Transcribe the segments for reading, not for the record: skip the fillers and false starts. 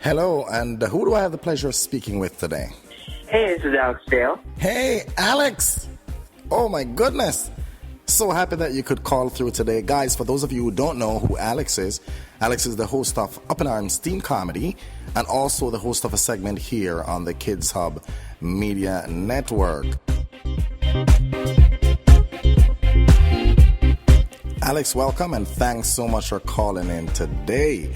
Hello, and who do I have the pleasure of speaking with today? Hey, this is Alex Dale. Hey, Alex! Oh my goodness! So happy that you could call through today. Guys, for those of you who don't know who Alex is the host of Up in Arms Teen Comedy and also the host of a segment here on the Kids Hub Media Network. Alex, welcome and thanks so much for calling in today.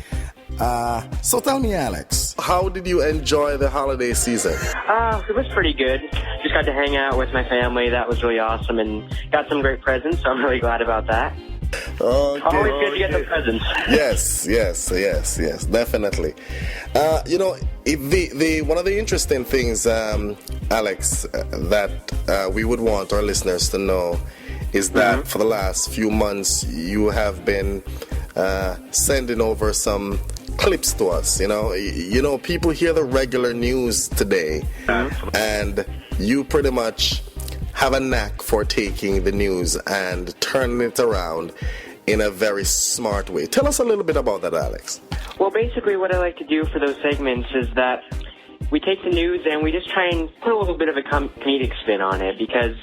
So tell me, Alex, how did you enjoy the holiday season? It was pretty good. Just got to hang out with my family. That was really awesome and got some great presents, so I'm really glad about that. Always good to get the presents. Yes, definitely. One of the interesting things, Alex, that we would want our listeners to know is that for the last few months you have been sending over some clips to us. You know, people hear the regular news today, and you pretty much have a knack for taking the news and turning it around in a very smart way. Tell us a little bit about that, Alex. Well, basically what I like to do for those segments is that we take the news and we just try and put a little bit of a comedic spin on it, because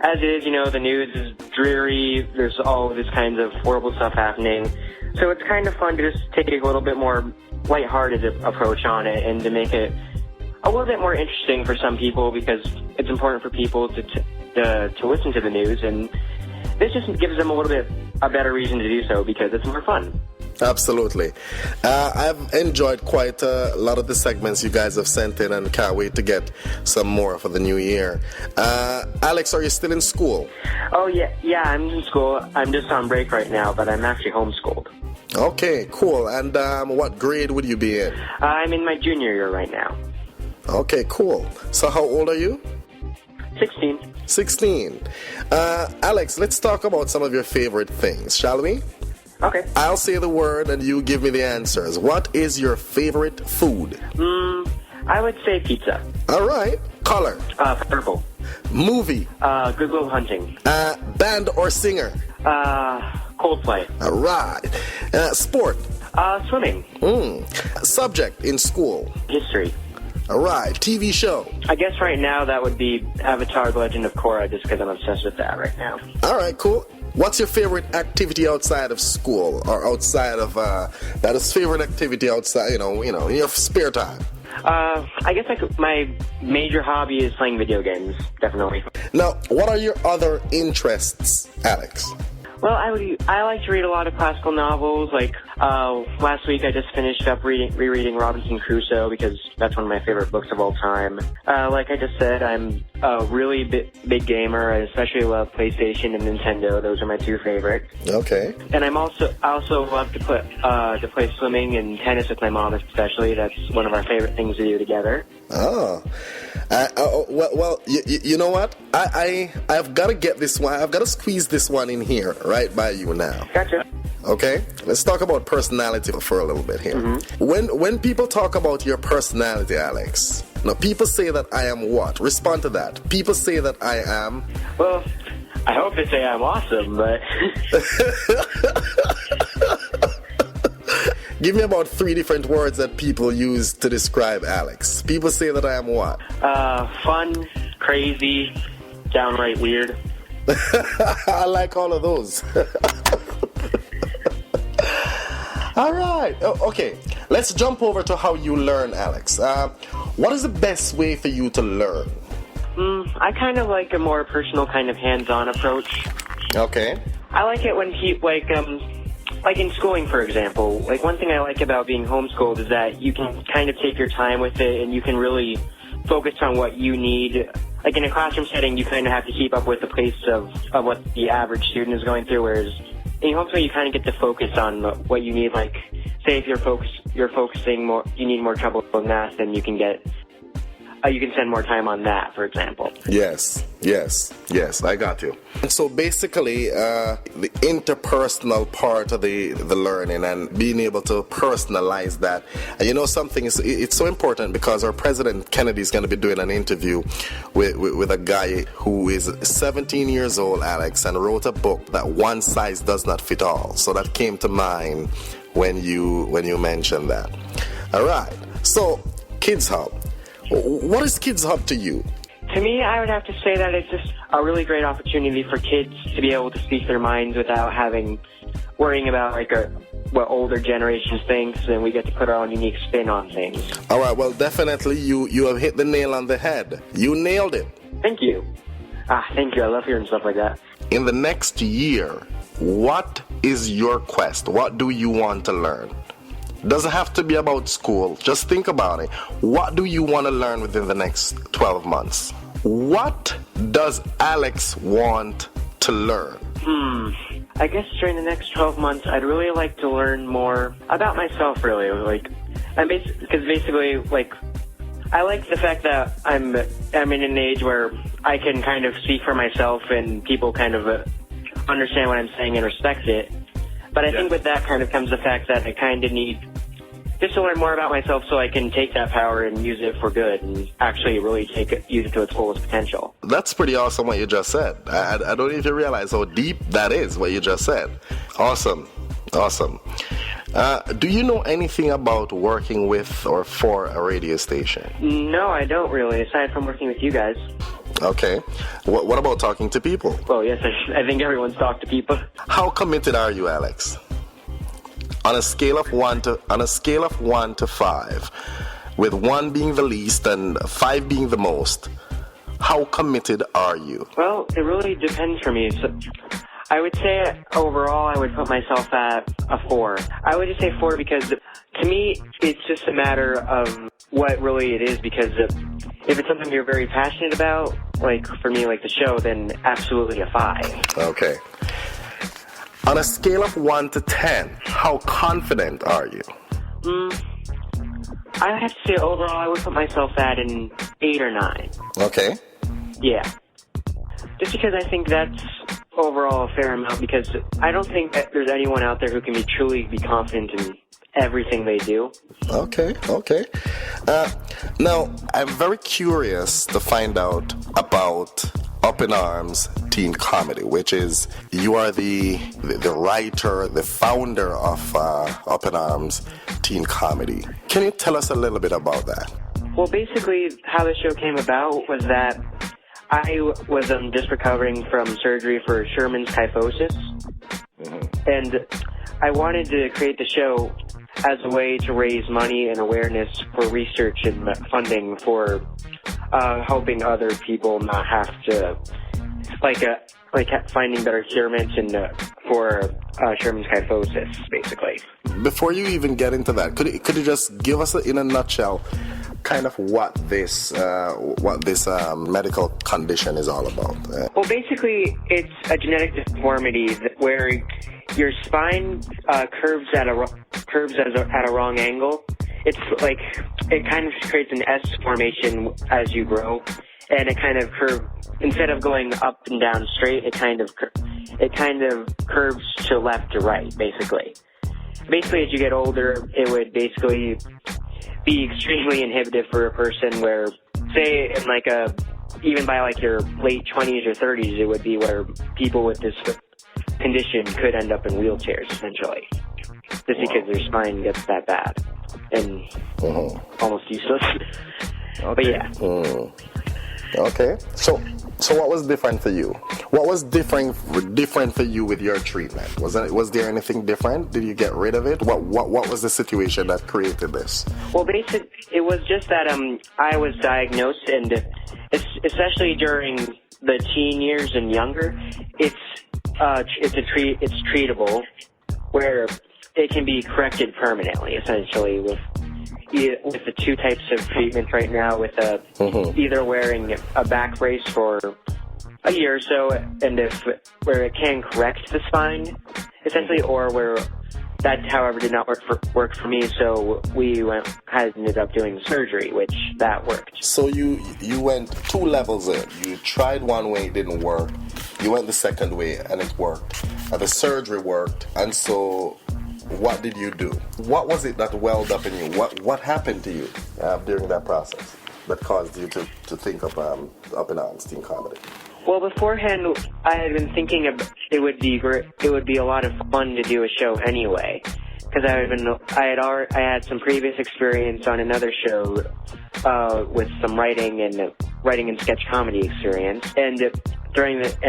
as is, the news is dreary. There's all this kinds of horrible stuff happening. So it's kind of fun to just take a little bit more lighthearted approach on it and to make it a little bit more interesting for some people, because it's important for people to listen to the news, and this just gives them a better reason to do so because it's more fun. Absolutely. I've enjoyed quite a lot of the segments you guys have sent in and can't wait to get some more for the new year. Alex, are you still in school? Oh, yeah, I'm in school. I'm just on break right now, but I'm actually homeschooled. Okay, cool. And what grade would you be in? I'm in my junior year right now. Okay, cool. So how old are you? 16. Alex, let's talk about some of your favorite things, shall we? Okay. I'll say the word and you give me the answers. What is your favorite food? I would say pizza. All right. Color? Purple. Movie? Good Will Hunting. Band or singer? Coldplay. All right. Sport? Swimming. Subject in school? History. All right. TV show? I guess right now that would be Avatar: The Legend of Korra, just because I'm obsessed with that right now. All right, cool. What's your favorite activity outside of school, or outside of that is favorite activity outside? In your spare time. I guess my major hobby is playing video games. Definitely. Now, what are your other interests, Alex? Well, I like to read a lot of classical novels. Like last week, I just finished up rereading Robinson Crusoe because that's one of my favorite books of all time. Like I just said, I'm a really big gamer. I especially love PlayStation and Nintendo. Those are my two favorites. Okay. And I also love to play swimming and tennis with my mom, especially. That's one of our favorite things to do together. Oh. Well, you know what? I've got to get this one. I've got to squeeze this one in here, right by you now. Gotcha. Okay, let's talk about personality for a little bit here. When people talk about your personality, Alex, now people say that I am what? Respond to that. People say that I am. Well, I hope they say I'm awesome, but. Give me about 3 different words that people use to describe Alex. People say that I am what? Fun, crazy, downright weird. I like all of those. All right. Okay. Let's jump over to how you learn, Alex. What is the best way for you to learn? I kind of like a more personal kind of hands-on approach. Okay. I like it when like in schooling, for example, like one thing I like about being homeschooled is that you can kind of take your time with it and you can really focus on what you need. Like in a classroom setting, you kind of have to keep up with the pace of what the average student is going through, whereas in homeschool you kind of get to focus on what you need. Like, say if you're focusing more, you need more trouble with math, then you can spend more time on that, for example. Yes, I got you. And so basically, the interpersonal part of the learning and being able to personalize that. And something it's so important because our President Kennedy is going to be doing an interview with a guy who is 17 years old, Alex, and wrote a book that one size does not fit all. So that came to mind when you mentioned that. All right. So, KiDz HuB. What is KiDz HuB to you? To me, I would have to say that it's just a really great opportunity for kids to be able to speak their minds without worrying about what older generations think, and we get to put our own unique spin on things. All right, well, definitely you have hit the nail on the head. You nailed it. Thank you. Thank you. I love hearing stuff like that. In the next year, what is your quest? What do you want to learn? Doesn't have to be about school. Just think about it. What do you want to learn within the next 12 months? What does Alex want to learn? I guess during the next 12 months, I'd really like to learn more about myself, really. Because basically, I like the fact that I'm in an age where I can kind of speak for myself and people kind of understand what I'm saying and respect it. But I think with that kind of comes the fact that I kind of need just to learn more about myself so I can take that power and use it for good and actually really use it to its fullest potential. That's pretty awesome what you just said. I don't even realize how deep that is, what you just said. Awesome. Do you know anything about working with or for a radio station? No, I don't really, aside from working with you guys. Okay. What about talking to people? Well, yes, I think everyone's talked to people. How committed are you, Alex? On a scale of 1 to 5, with 1 being the least and 5 being the most, how committed are you? Well, it really depends for me. So I would say overall I would put myself at a 4. I would just say 4 because to me it's just a matter of what really it is, because if it's something you're very passionate about, like for me, like the show, then absolutely a 5. Okay. On a scale of 1 to 10, how confident are you? I have to say overall I would put myself at an 8 or 9. Okay. Yeah. Just because I think that's overall a fair amount, because I don't think that there's anyone out there who can truly be confident in everything they do. Okay. Now, I'm very curious to find out about Up in Arms Teen Comedy, which is, you are the writer, the founder of Up in Arms Teen Comedy. Can you tell us a little bit about that? Well, basically, how the show came about was that I was just recovering from surgery for Scheuermann Kyphosis, and I wanted to create the show as a way to raise money and awareness for research and funding for helping other people not have to, finding better cures and for Scheuermann Kyphosis, basically. Before you even get into that, could you just give us, in a nutshell, kind of what this medical condition is all about? Well, basically, it's a genetic deformity where your spine curves at a wrong angle. It's like it kind of creates an S formation as you grow, and it kind of instead of going up and down straight, it kind of curves to left to right, basically. Basically, as you get older, it would basically be extremely inhibitive for a person where, say, in even by your late 20s or 30s, it would be where people with this condition could end up in wheelchairs, essentially. Just because their spine gets that bad and almost useless. Okay. But yeah. Okay. So what was different for you? What was different for you with your treatment? Was there anything different? Did you get rid of it? What was the situation that created this? Well, basically, it was just that I was diagnosed, and especially during the teen years and younger, it's treatable, where it can be corrected permanently, essentially, with the 2 types of treatments right now, with either wearing a back brace for a year or so, and where it can correct the spine, essentially, or where that, however, did not work for me, so we ended up doing surgery, which that worked. So you went 2 levels in. You tried one way, it didn't work. You went the second way, and it worked. And the surgery worked, and so what did you do? What was it that welled up in you? What happened to you during that process that caused you to think of Up in Arms Teen Comedy? Well, beforehand, I had been thinking it would be a lot of fun to do a show anyway, because I had some previous experience on another show with some writing and sketch comedy experience, and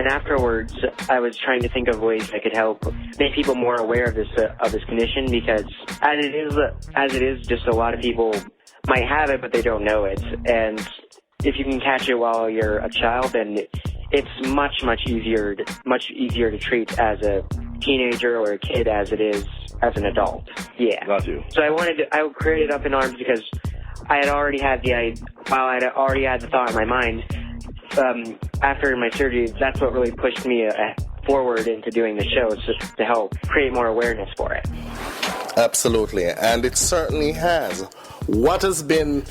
afterwards I was trying to think of ways I could help make people more aware of this condition, because as it is, just a lot of people might have it but they don't know it, and if you can catch it while you're a child, then it's much easier to treat as a teenager or a kid as it is as an adult. Yeah. Got you. So I created Up in Arms because I had already had the thought in my mind. After my surgery, that's what really pushed me forward into doing the show, just to help create more awareness for it. Absolutely, and it certainly has. What has the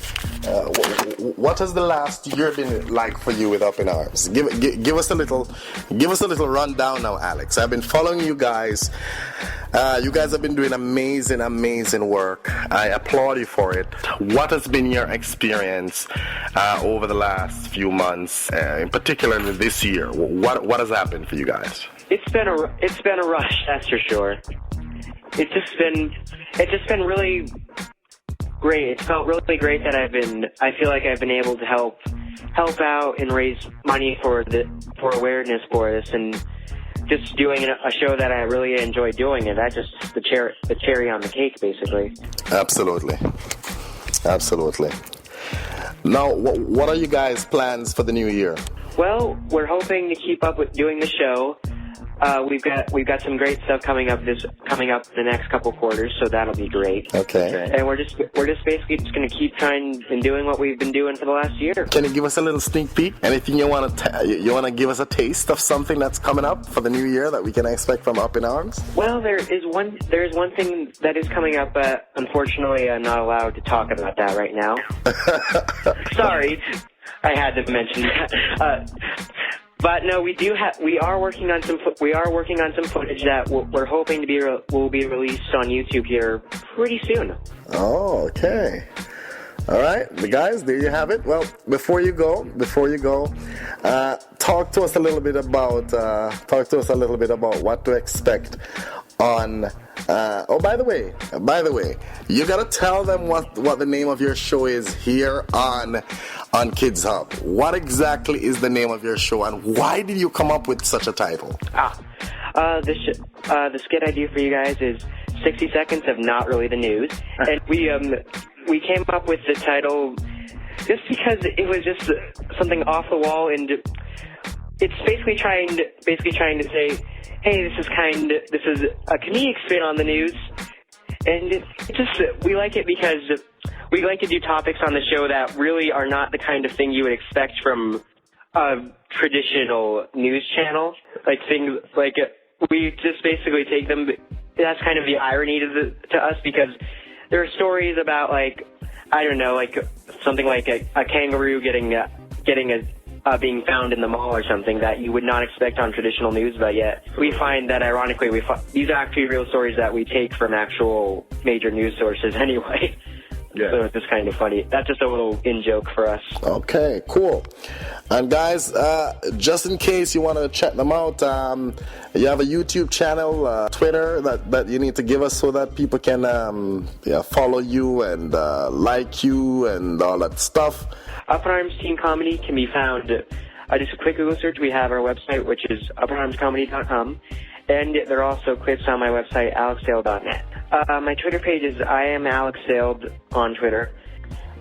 last year been like for you with Up in Arms? Give us a little rundown now, Alex. I've been following you guys. You guys have been doing amazing work. I applaud you for it. What has been your experience over the last few months, in particular this year? What has happened for you guys? It's been a rush, that's for sure. It's just been really great. It's felt really great that I feel like I've been able to help out and raise money for awareness for this, and just doing a show that I really enjoy doing, and that's just the cherry on the cake, basically. Absolutely. Now, what are you guys' plans for the new year? Well, we're hoping to keep up with doing the show. We've got some great stuff coming up the next couple quarters, so that'll be great. Okay. And we're just basically just going to keep trying and doing what we've been doing for the last year. Can you give us a little sneak peek? Anything you want to give us a taste of something that's coming up for the new year that we can expect from Up in Arms? Well, there is one thing that is coming up, but unfortunately I'm not allowed to talk about that right now. Sorry, I had to mention that. But no, we are working on some footage that we're hoping will be released on YouTube here pretty soon. Oh, okay. All right, the guys, there you have it. Well, before you go, talk to us a little bit about what to expect on. By the way, you gotta tell them what the name of your show is here on Kids Hub. What exactly is the name of your show, and why did you come up with such a title? The skit I do for you guys is 60 Seconds of Not Really the News, and we came up with the title just because it was just something off the wall, and it's basically trying to say, hey, this is a comedic spin on the news, and we like it because we like to do topics on the show that really are not the kind of thing you would expect from a traditional news channel. Like things like we just basically take them. That's kind of the irony to us, because there are stories about something like a kangaroo being found in the mall or something that you would not expect on traditional news, but yet we find that ironically these are actually real stories that we take from actual major news sources anyway. Yeah. So it's just kind of funny. That's just a little in-joke for us. Okay, cool. And guys, just in case you want to check them out, you have a YouTube channel, Twitter that you need to give us so that people can follow you and like you and all that stuff. Up in Arms Teen Comedy can be found, just a quick Google search. We have our website, which is upinarmscomedy.com, and there are also clips on my website, alexdale.net. My Twitter page is I am Alex Dale on Twitter,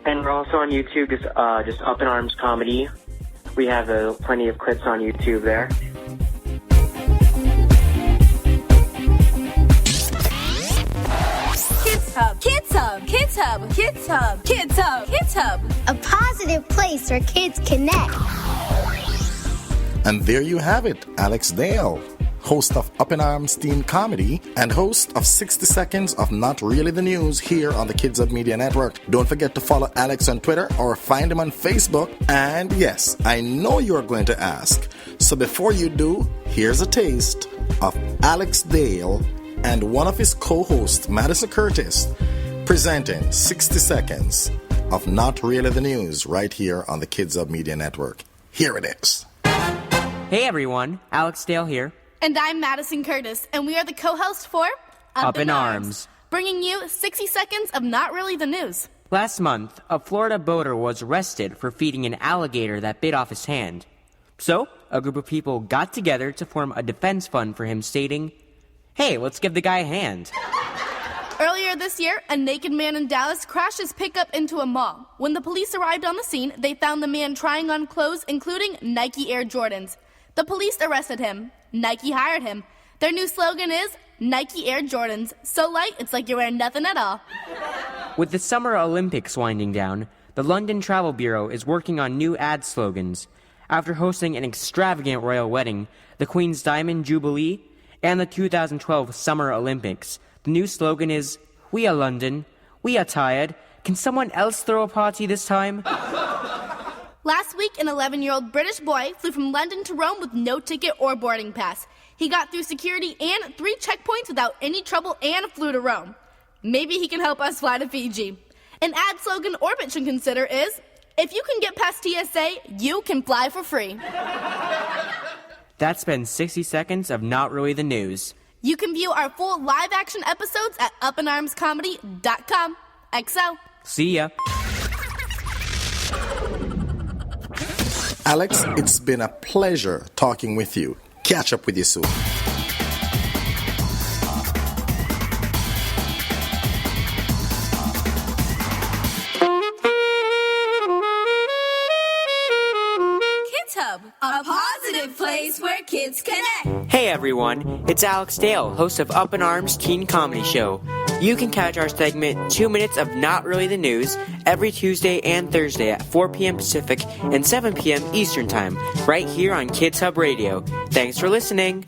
and we're also on YouTube, just Up in Arms Comedy. We have plenty of clips on YouTube there. Kids Hub, Kids Hub, Kids Hub, Kids Hub, Kids Hub, Kids Hub. A positive place where kids connect. And there you have it, Alex Dale, host of Up in Arms Teen Comedy and host of 60 Seconds of Not Really the News here on the Kids Hub Media Network. Don't forget to follow Alex on Twitter or find him on Facebook. And yes, I know you're going to ask. So before you do, here's a taste of Alex Dale and one of his co-hosts, Madison Curtis, presenting 60 Seconds of Not Really the News right here on the Kids Hub Media Network. Here it is. Hey everyone, Alex Dale here. And I'm Madison Curtis, and we are the co-hosts for Up in Arms. bringing you 60 seconds of Not Really the News. Last month, a Florida boater was arrested for feeding an alligator that bit off his hand. So, a group of people got together to form a defense fund for him, stating, "Hey, let's give the guy a hand." Earlier this year, a naked man in Dallas crashed his pickup into a mall. When the police arrived on the scene, they found the man trying on clothes, including Nike Air Jordans. The police arrested him. Nike hired him. Their new slogan is, Nike Air Jordans. So light, it's like you're wearing nothing at all. With the Summer Olympics winding down, the London Travel Bureau is working on new ad slogans. After hosting an extravagant royal wedding, the Queen's Diamond Jubilee, and the 2012 Summer Olympics, the new slogan is, "We are London. We are tired. Can someone else throw a party this time?" Last week, an 11-year-old British boy flew from London to Rome with no ticket or boarding pass. He got through security and 3 checkpoints without any trouble and flew to Rome. Maybe he can help us fly to Fiji. An ad slogan Orbit should consider is, if you can get past TSA, you can fly for free. That's been 60 seconds of Not Really the News. You can view our full live-action episodes at upinarmscomedy.com. XO. See ya. Alex, it's been a pleasure talking with you. Catch up with you soon. Kids Hub, a positive place where kids connect. Hey everyone, it's Alex Dale, host of Up in Arms Teen Comedy Show. You can catch our segment 2 Minutes of Not Really the News every Tuesday and Thursday at 4 p.m. Pacific and 7 p.m. Eastern Time, right here on Kids Hub Radio. Thanks for listening.